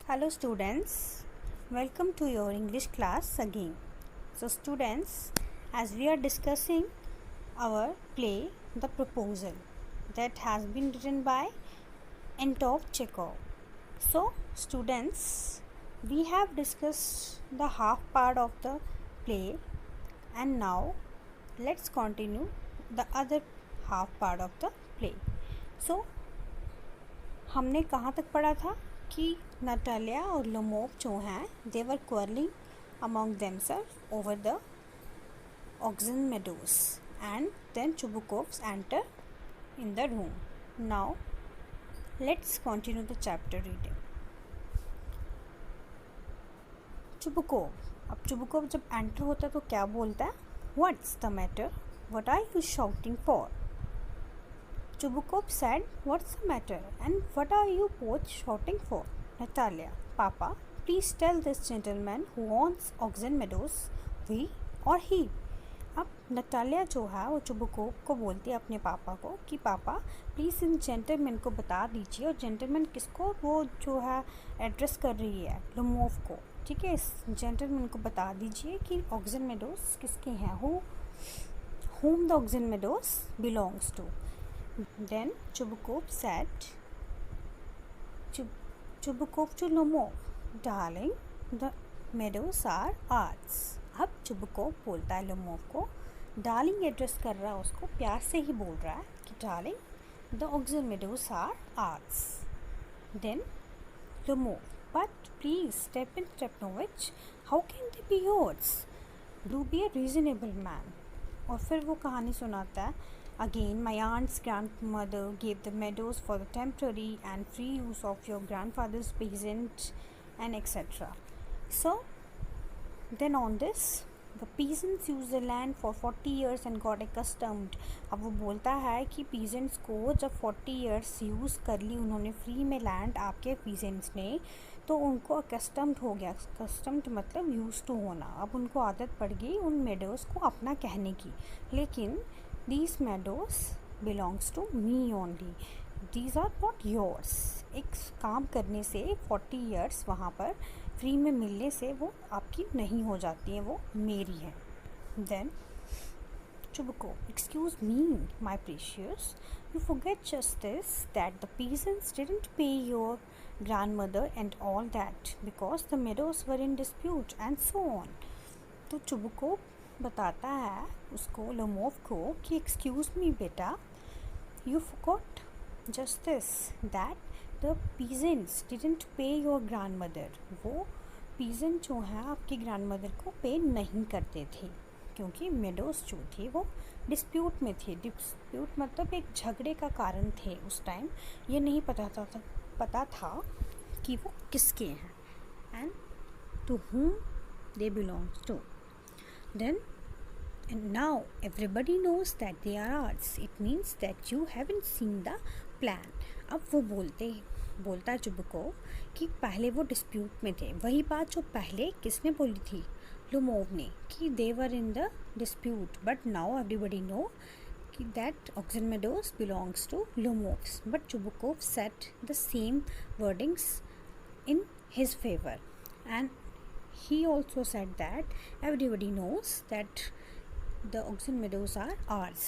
Hello students, welcome to your English class again. So students, as we are discussing our play The Proposal that has been written by Anton Chekhov. So students, we have discussed the half part of the play and now let's continue the other half part of the play. So हमने कहाँ तक पढ़ा था कि Natalia और Lomov जो हैं they were quarrelling among themselves over the oxen Meadows and then Chubukov's enter in the room. Now let's continue the chapter reading. Chubukov, अब चुबुकोव जब एंटर होता है तो क्या बोलता है? What's the matter? What are you shouting for? Chubukov said, "What's the matter? And what are you both shouting for?" Natalia, "Papa, please tell this gentleman who owns Oxen Meadows, we or he." अब Natalia जो है वो Chubukov को बोलती है अपने पापा को कि पापा प्लीज़ इन जेंटलमैन को बता दीजिए. और जेंटलमैन किसको? वो जो है एड्रेस कर रही है लोमोव को. ठीक है, इस जेंटलमैन को बता दीजिए कि ऑक्सन मेडोज किसके हैं, whom the Oxen Meadows belongs to. Then Chubukov said, Chubukov to Lomov, "Darling, the meadows are ours." अब चुबुकोव बोलता है लोमोव को, डार्लिंग एड्रेस कर रहा है उसको, प्यार से ही बोल रहा है कि darling the oxen meadows are arts. Then Lomov, but please Stepanovich, how can they be yours? Do be a reasonable man. और फिर वो कहानी सुनाता है. Again, my aunt's grandmother gave the meadows for the temporary and free use of your grandfather's peasant and etc. So, then on this, the peasants used the land for 40 years and got accustomed. अब वो बोलता है कि peasants को जब 40 years use कर ली उन्होंने free में लैंड आपके peasants ने, तो उनको accustomed हो गया. accustomed मतलब used to होना. अब उनको आदत पड़ गई उन meadows को अपना कहने की. लेकिन these meadows belongs to me only. These are not yours. एक काम करने से 40 years वहाँ पर फ्री में मिलने से वो आपकी नहीं हो जाती है, वो मेरी है. Then Chubukov, "Excuse me, my precious, you forget just this, that the peasants didn't pay your grandmother and all that because the meadows were in dispute and so on." तो चुबुकोव बताता है उसको लोमोव को कि excuse me बेटा, you forgot just this, that the peasants didn't पे your grand mother. वो peasant जो हैं आपकी ग्रैंड मदर को पे नहीं करते थे क्योंकि मेडोज जो थे वो डिस्प्यूट में थे. डिस्प्यूट मतलब एक झगड़े का कारण थे. उस टाइम ये नहीं पता था कि वो किसके हैं and to whom they belongs to. Then, and now everybody knows that they are ours. It means that you haven't seen the plan. अब वो बोलता है चुबुकोव कि पहले वो डिस्प्यूट में थे. वही बात जो पहले किसने बोली थी? लोमोव ने, कि they were in the dispute. But now everybody know कि that Oxen Meadows belongs to Lomovs. But Chubukov said the same wordings in his favor. And he also said that everybody knows that the Oxen Meadows are ours.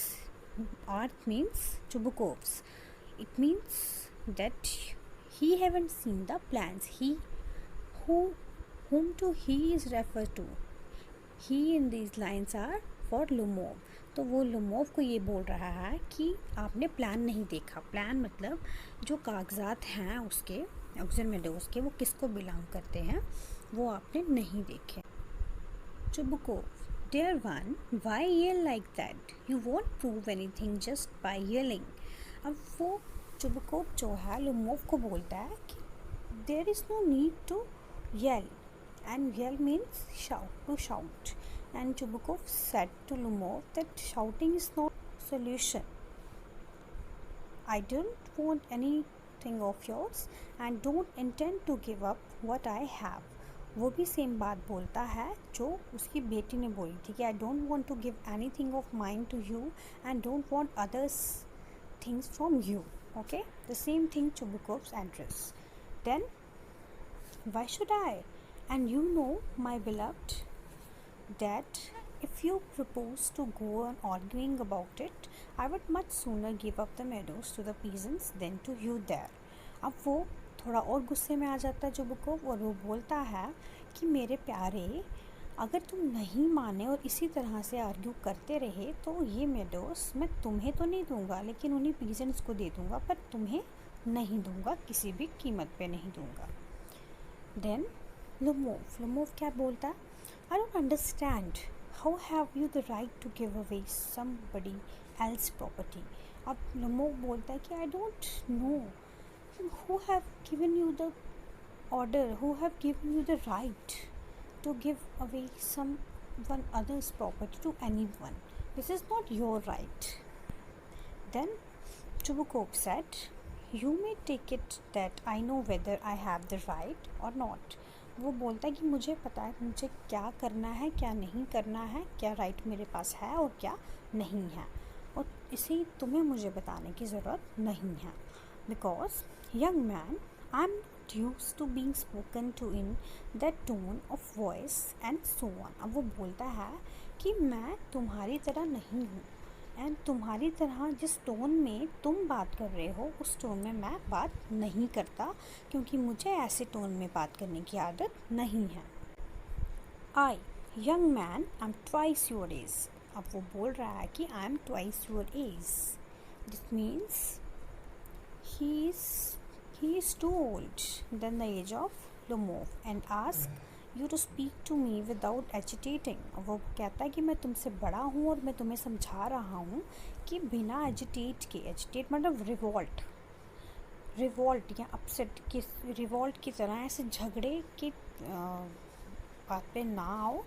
Ours means Chubukov's. It means that he haven't seen the plans. Whom to he is referred to. He in these lines are for Lomov. तो वो Lomov को ये बोल रहा है कि आपने plan नहीं देखा. प्लान मतलब जो कागजात हैं उसके ऑक्सन मेडोज के, वो किसको बिलोंग करते हैं, वो आपने नहीं देखे. Chubukov, "Dear one, why yell like that? You won't prove anything just by yelling." अब वो चुबुकोव जो है लोमोव को बोलता है कि there is no need to yell, and yell means shout, to shout. And Chubukov said to Lomov that shouting is not solution. I don't want anything of yours and don't intend to give up what I have. वो भी same बात बोलता है जो उसकी बेटी ने बोली थी कि I don't want to give anything of mine to you and don't want others things from you. Okay, the same thing Chubukov's address. Then Why should I? And you know, my beloved, that if you propose to go on arguing about it, I would much sooner give up the meadows to the peasants than to you there. अब वो थोड़ा और गुस्से में आ जाता है जुबुकोव, और वो बोलता है कि मेरे प्यारे, अगर तुम नहीं माने और इसी तरह से आर्ग्यू करते रहे तो ये मेडोस मैं तुम्हें तो नहीं दूंगा, लेकिन उन्हीं पीजेंट्स को दे दूंगा, पर तुम्हें नहीं दूंगा, किसी भी कीमत पे नहीं दूंगा. देन लुमोव क्या बोलता है? I don't understand, how have you the right to give away somebody else property. अब लुमोव बोलता है कि I don't know who have given you the order, who have given you the right to give away someone other's property to anyone. This is not your right. Then Chubukov said, you may take it that I know whether I have the right or not. वो बोलता है कि मुझे पता है मुझे क्या करना है, क्या नहीं करना है, क्या राइट मेरे पास है और क्या नहीं है, और इसे तुम्हें मुझे बताने की ज़रूरत नहीं है. Because, young man, I'm not used to being spoken to in that tone of voice and so on. अब वो बोलता है कि मैं तुम्हारी तरह नहीं हूँ, एंड तुम्हारी तरह जिस टोन में तुम बात कर रहे हो उस टोन में मैं बात नहीं करता, क्योंकि मुझे ऐसे टोन में बात करने की आदत नहीं है. I young man I am twice your age. अब वो बोल रहा है कि I am twice your age. This means he is too old than the age of Lomov and ask you to speak to me without agitating. वो कहता है कि मैं तुमसे बड़ा हूँ और मैं तुम्हें समझा रहा हूँ कि बिना एजिटेट के, एजिटेट मतलब रिवॉल्ट या अपसेट की, रिवॉल्ट की तरह ऐसे झगड़े की बात पे ना आओ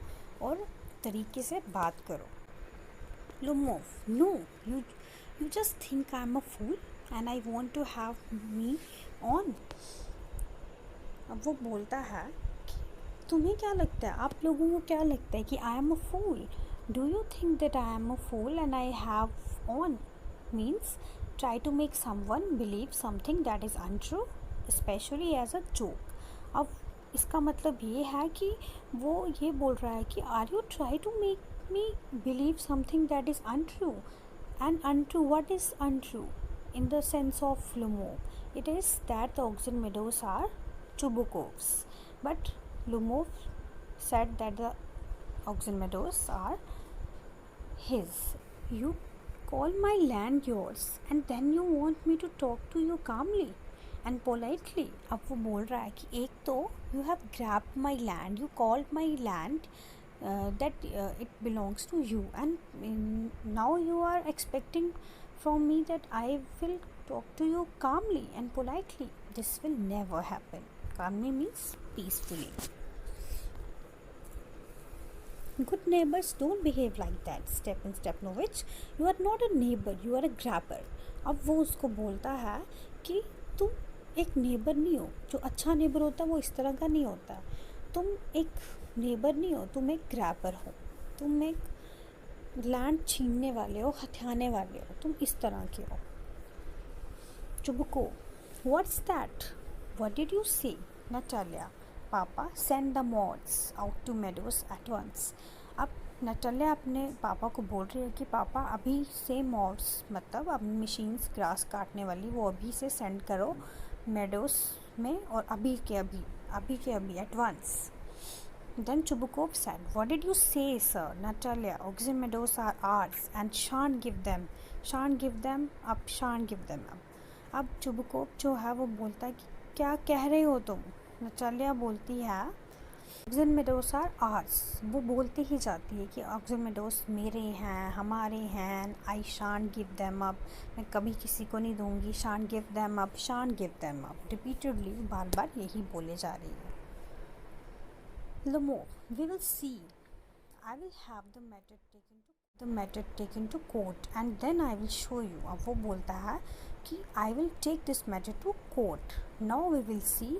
और तरीके से बात करो. Lomov, no, you just think I'm a fool and I want to have me on. अब वो बोलता है कि तुम्हें क्या लगता है, आप लोगों को क्या लगता है कि I am a fool? Do you think that I am a fool and I have on means try to make someone believe something that is untrue, especially as a joke. अब इसका मतलब ये है कि वो ये बोल रहा है कि are you try to make me believe something that is untrue. And untrue, what is untrue? In the sense of Lomov, it is that the Oxen meadows are Chubukov's, but Lomov said that the Oxen meadows are his. You call my land yours and then you want me to talk to you calmly and politely. अब वो बोल रहा है कि एक तो you have grabbed my land, you called my land that it belongs to you, and now you are expecting from me that I will talk to you calmly and politely. This will never happen. Calmly means peacefully. Good neighbors don't behave like that. Stepan Stepanovich, you are not a neighbor, you are a grabber. अब वो उसको बोलता है कि तुम एक neighbour नहीं हो. जो अच्छा नेबर होता है वो इस तरह का नहीं होता. तुम एक नेबर नहीं हो, तुम एक ग्रैबर हो, तुम एक लैंड छीनने वाले हो, हथियाने वाले हो, तुम इस तरह के हो. Chubukov, what's that? What did you say? Natalia, papa send the mods out to meadows at once. अब नटालिया अपने पापा को बोल रही है कि पापा अभी से मॉड्स मतलब अब मशीन्स ग्रास काटने वाली, वो अभी से सेंड करो मेडोस में, और अभी के अभी at once. Then Chubukov said, what did you say, sir? Natalia, Oxen meadows are ours and shan't give them up, shan't give them up. अब चुबुकोव जो है वो बोलता है कि क्या कह रहे हो तुम? नटालिया बोलती है ऑक्सन मेडोस आर आर्स. वो बोलती ही जाती है कि ऑक्सन मेडोस मेरे हैं, हमारे हैं. I shan't give them up, मैं कभी किसी को नहीं दूंगी. Shan't give them up, shan't give them up. Repeatedly बार बार यही बोले जा रही है. Lomov, we will see. I will have the matter taken to court and then I will show you. अब वो बोलता है कि I will take this matter to court. Now we will see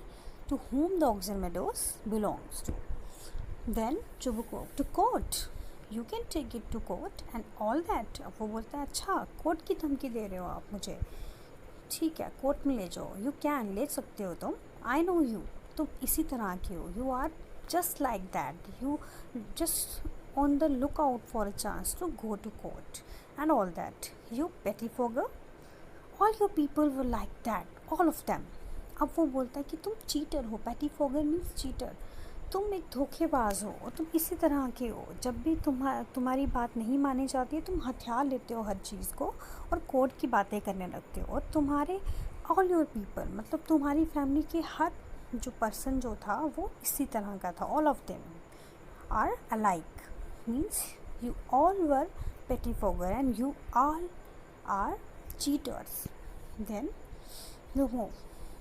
to whom the Oxen meadows belongs to. Then Chubukov, to court. You can take it to court and all that. अब वो बोलता है अच्छा court की धमकी दे रहे हो आप मुझे, ठीक है कोर्ट में ले जाओ. You can, ले सकते हो तुम. I know you, तुम इसी तरह के हो, you are just like that, you just on the lookout for a chance to go to court and all that, you pettifogger, all your people were like that, all of them. अब वो बोलता है कि तुम cheater हो, pettifogger means cheater, तुम एक धोखेबाज हो और तुम इसी तरह के हो, जब भी तुम्हारी बात नहीं मानी जाती है तुम हथियार लेते हो हर चीज़ को और कोर्ट की बातें करने लगते हो, और तुम्हारे ऑल योर पीपल मतलब तुम्हारी फैमिली के हर जो पर्सन जो था वो इसी तरह का था, all of them are alike, means you all were pettifogger and you all are cheaters. Then no,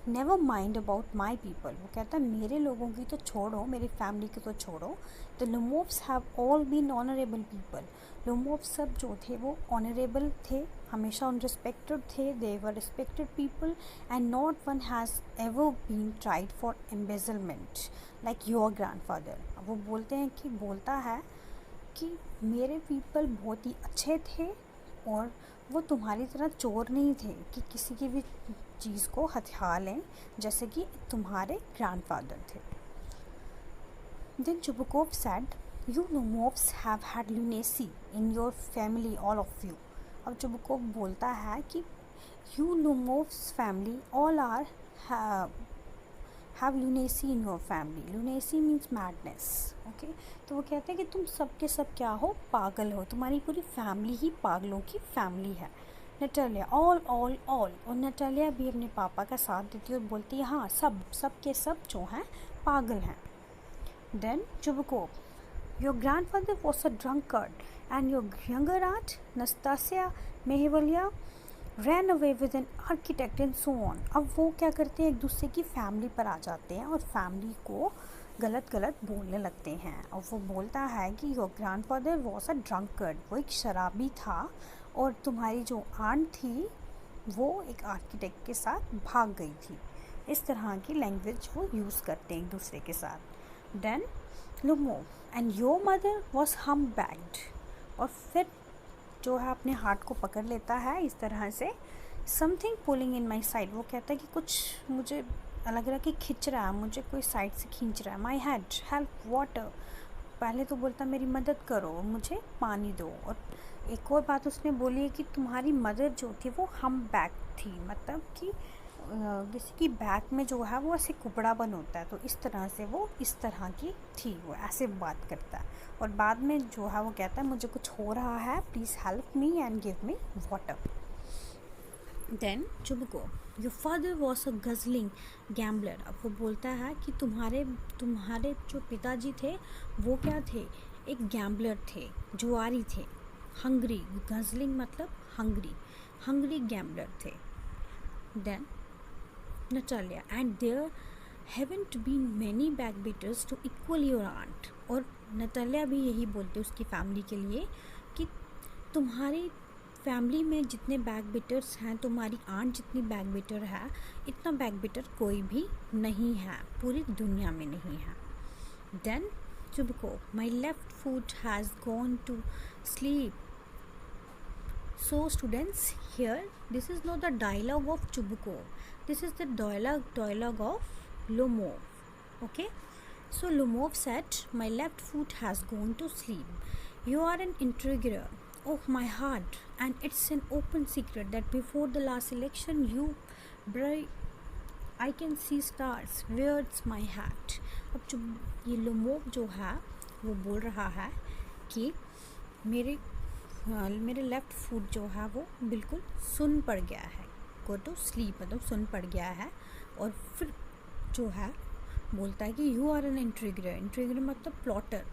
never mind about my people, वो कहता है मेरे लोगों की तो छोड़ो, मेरी फैमिली की तो छोड़ो. The Lomovs have all been honourable people, Lomov सब जो थे वो ऑनरेबल थे, हमेशा उन रिस्पेक्टेड थे, they were respected people and not one has ever been tried for embezzlement like your grandfather. वो बोलता है कि मेरे पीपल बहुत ही अच्छे थे और वो तुम्हारी तरह चोर नहीं थे कि किसी की भी चीज़ को हथियार लें जैसे कि तुम्हारे ग्रैंडफादर थे. Then Chubukov said, You Lumovs have had lunacy in your family, all of you. अब चुबुकोव बोलता है कि You Lumovs family all are have lunacy in your family. Lunacy means madness. Okay? तो वो कहते हैं कि तुम सब के सब क्या हो, पागल हो, तुम्हारी पूरी फैमिली ही पागलों की फैमिली है. नटालिया ऑल और नटालिया भी अपने पापा का साथ देती है और बोलती है हाँ सब के सब जो हैं पागल हैं. Then Chubukov, Your grandfather was a drunkard and your younger aunt, Nastasia Mehevalia, ran away with an architect and so on. अब वो क्या करते हैं, एक दूसरे की फैमिली पर आ जाते हैं और फैमिली को गलत बोलने लगते हैं. और वो बोलता है कि your grandfather was a drunkard, वो एक शराबी था और तुम्हारी जो आंट थी वो एक आर्किटेक्ट के साथ भाग गई थी. इस तरह की लैंग्वेज वो यूज़ करते हैं एक दूसरे के साथ. Then Lomov, and your mother was humpbacked, और फिर जो है अपने हार्ट को पकड़ लेता है इस तरह से, something pulling in my side, वो कहता है कि कुछ मुझे लग रहा कि खींच रहा है, मुझे कोई साइड से खींच रहा है. माई हेड, हेल्प, वाटर, पहले तो बोलता मेरी मदद करो, मुझे पानी दो. और एक और बात उसने बोली है कि तुम्हारी मदर जो थी वो हम्बैक थी, मतलब कि किसी की बैक में जो है वो ऐसे कुबड़ा बन होता है, तो इस तरह से वो इस तरह की थी, वो ऐसे बात करता है. और बाद में जो है वो कहता है मुझे कुछ हो रहा है, please help me and give me water. Then Chubukov, your father was a guzzling gambler. अब वो बोलता है कि तुम्हारे जो पिताजी थे वो क्या थे, एक गैम्बलर थे, जुआरी थे. हंग्री, गजलिंग मतलब हंग्री गैम्बलर थे. Then Natalia, and there haven't been many backbeaters to equal your aunt. और नटालिया भी यही बोलते उसकी फैमिली के लिए कि तुम्हारी फैमिली में जितने बैकबीटर्स हैं, तुम्हारी आंट जितनी बैकबीटर है, इतना बैकबीटर कोई भी नहीं है, पूरी दुनिया में नहीं है. Then Chubukov, my left foot has gone to sleep. So students, here this is not the dialogue of Chubukov, this is the dialogue of Lomov. Okay, so Lomov said, my left foot has gone to sleep. You are an intriguer of my heart, and it's an open secret that before the last election I can see stars. Where's my hat? अब ये Lomov जो है वो बोल रहा है कि मेरे लेफ़्ट फुट जो है वो बिल्कुल सुन पड़ गया है, गो टू स्लीप मतलब सुन पड़ गया है. और फिर जो है बोलता है कि यू आर एन इंट्रिगर मतलब प्लॉटर,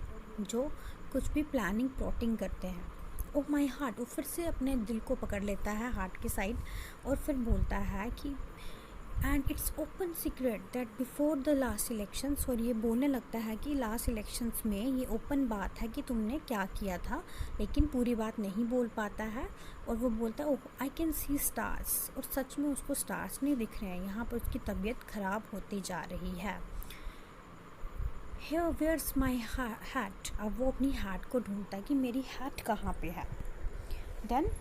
जो कुछ भी प्लानिंग प्लॉटिंग करते हैं. ओह माई हार्ट, वो फिर से अपने दिल को पकड़ लेता है हार्ट के साइड और फिर बोलता है कि and it's open secret that before the last elections, और ये बोलने लगता है कि लास्ट इलेक्शंस में ये ओपन बात है कि तुमने क्या किया था, लेकिन पूरी बात नहीं बोल पाता है. और वो बोलता है ओह आई कैन सी स्टार्स, और सच में उसको स्टार्स नहीं दिख रहे हैं, यहाँ पर उसकी तबीयत ख़राब होती जा रही है. हियर वेयर्स माई हैट, अब वो अपनी हैट को ढूंढता है कि मेरी हैट कहाँ पे है. Then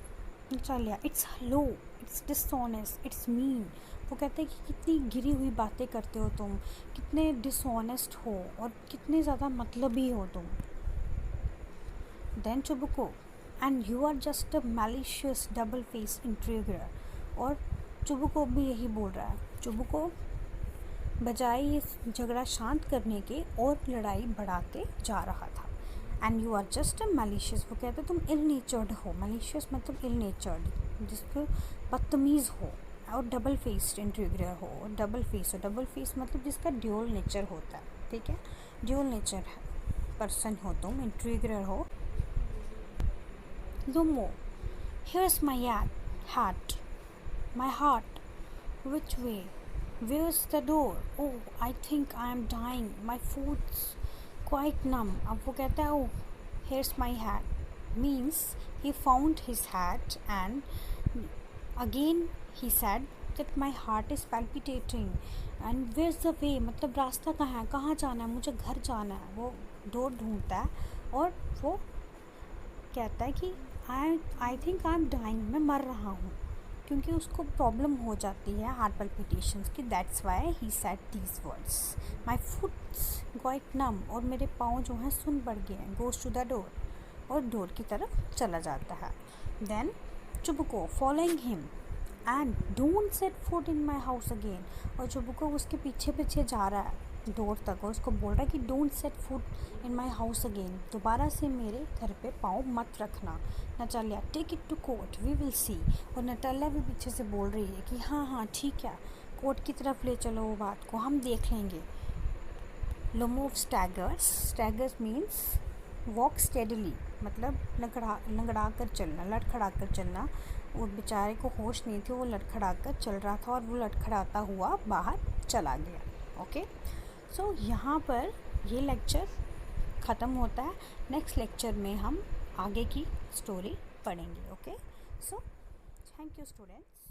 Natalia, it's low, it's dishonest, it's mean. वो कहते हैं कि कितनी गिरी हुई बातें करते हो तुम, कितने डिसऑनेस्ट हो और कितने ज़्यादा मतलबी हो तुम। Then Chubukov, and you are just a malicious double face intriguer. और चुबुको भी यही बोल रहा है। चुबुको बजाय ये झगड़ा शांत करने के और लड़ाई बढ़ाते जा रहा था। And you are just a malicious, वो कहते तुम इल नेचर्ड हो। मैलिशियस मतलब इल नेचर्ड, जिसको बदतमीज़ हो, और डबल फेस्ड इंट्रिगर हो। डबल फेस हो, डबल फेस मतलब जिसका ड्यूअल नेचर होता है, ठीक है, ड्यूअल नेचर पर्सन हो तुम, इंट्रिगर हो। Lumo, here's my hat, my heart. Which way? Where's the door? Oh, I think I am dying. My foot's quite numb. अब वो कहता है, oh, here's my hat. Means he found his hat and again he said that my heart is palpitating. And where's the way? मतलब रास्ता कहाँ है, कहाँ जाना है, मुझे घर जाना है। वो डोर ढूंढता है और वो कहता है कि I think I am dying, मैं मर रहा हूँ, क्योंकि उसको प्रॉब्लम हो जाती है हार्ट पल्पिटेशंस की। That's why he said these words, my foot's quite numb, और मेरे पाँव जो हैं सुन पड़ गए हैं। गोज टू द डोर, और डोर की तरफ चला जाता है। Then Chubukov following him and don't set foot in my house again. और चुबुको उसके पीछे पीछे जा रहा है डोर तक, और उसको बोल रहा है कि don't set foot in my house again, दोबारा से मेरे घर पे पाँव मत रखना। Natalia, take it to court, we will see. और नटालिया भी पीछे से बोल रही है कि हाँ हाँ ठीक है, कोर्ट की तरफ ले चलो वो बात को, हम देख लेंगे। लोमो स्टैगर्स, स्टैगर्स मीन्स वॉक स्टेडली, मतलब लंगड़ा कर चलना, लड़खड़ा कर चलना। वो बेचारे को होश नहीं थी, वो लड़खड़ा कर चल रहा था और वो लड़खड़ाता हुआ बाहर चला गया। ओके, सो यहाँ पर ये लेक्चर ख़त्म होता है। नेक्स्ट लेक्चर में हम आगे की स्टोरी पढ़ेंगे। Okay, so thank you students.